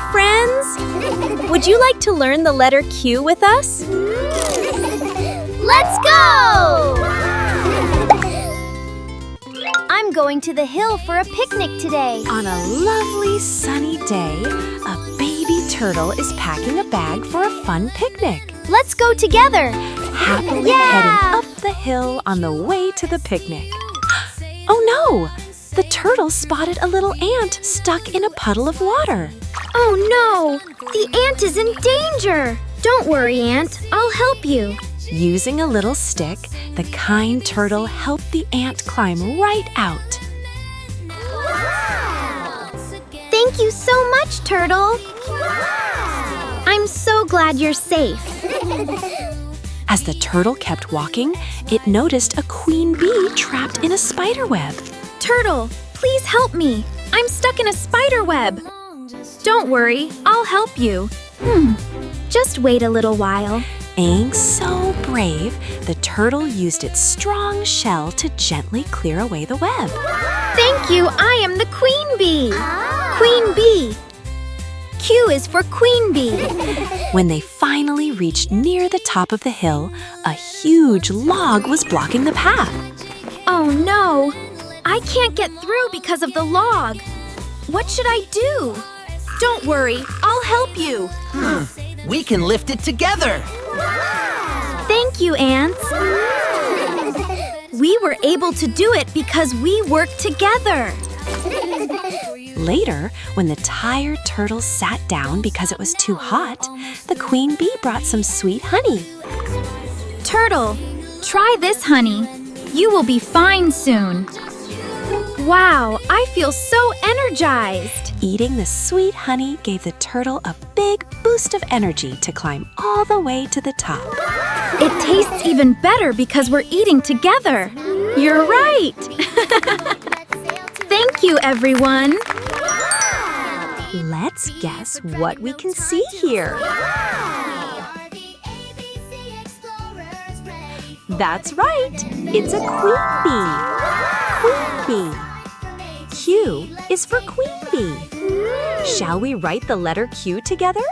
Hello, friends! Would you like to learn the letter Q with us? Let's go! I'm going to the hill for a picnic today. On a lovely sunny day, a baby turtle is packing a bag for a fun picnic. Let's go together! Happily heading up the hill on the way to the picnic. Oh no! The turtle spotted a little ant stuck in a puddle of water. Oh no! The ant is in danger! Don't worry, Ant. I'll help you. Using a little stick, the kind turtle helped the ant climb right out. Thank you so much, Turtle. I'm so glad you're safe. As the turtle kept walking, it noticed a queen bee trapped in a spiderweb. Turtle, please help me. I'm stuck in a spider web. Don't worry, I'll help you. Just wait a little while. Being so brave, the turtle used its strong shell to gently clear away the web. Thank you, I am the queen bee. Queen bee. Q is for queen bee. When they finally reached near the top of the hill, a huge log was blocking the path. Oh no! I can't get through because of the log. What should I do? Don't worry, I'll help you. We can lift it together. Thank you, ants. We were able to do it because we worked together. Later, when the tired turtle sat down because it was too hot, the queen bee brought some sweet honey. Turtle, try this honey. You will be fine soon. Wow, I feel so energized. Eating the sweet honey gave the turtle a big boost of energy to climb all the way to the top. It tastes even better because we're eating together. You're right. Thank you, everyone. Let's guess what we can see here. That's right. It's a queen bee. Queen bee. Q is for queen bee. Shall we write the letter Q together?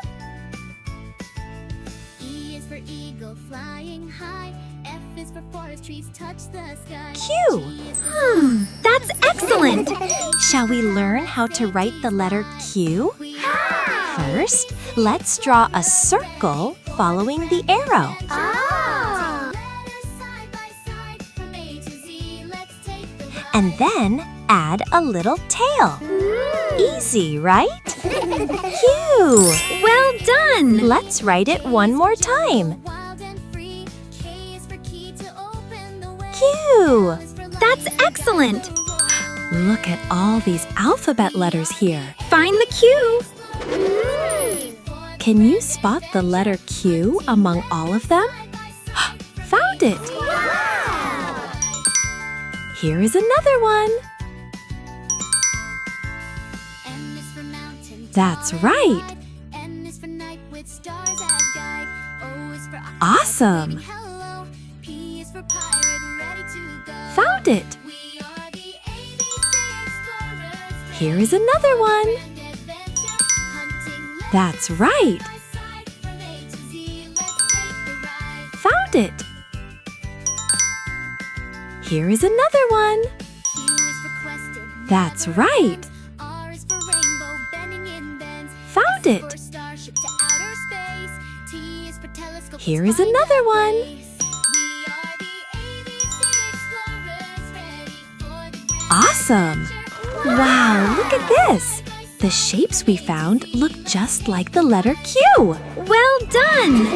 E is for eagle flying high. F is for forest trees touch the sky. Q. That's excellent. Shall we learn how to write the letter Q? First, let's draw a circle following the arrow. Letters side by side from A to Z. Let's take the ride. And then add a little tail. Easy, right? Q. Well done. Let's write it one more time. Wild and free. K is for key to open the way. Q. That's excellent. Look at all these alphabet letters here. Find the Q. Can you spot the letter Q among all of them? Found it! Here is another one. M is for mountain. That's right. N is for night with stars as guide. O is for Awesome. hello. P is for pirate ready to go. Found it. We are the ABC Explorers. Here is another one. Adventure hunting. That's right. By side from A to Z. Let's take the ride. Found it. Here is another one. Q is for quested. That's never right. ends. R is for rainbow bending in bends. Found S is it. for starship to outer space. T is for telescope. Here is another one. We are the ABC Explorers, ready for the grand Awesome. adventure. Wow, look at this. The shapes we found look just like the letter Q. Well done.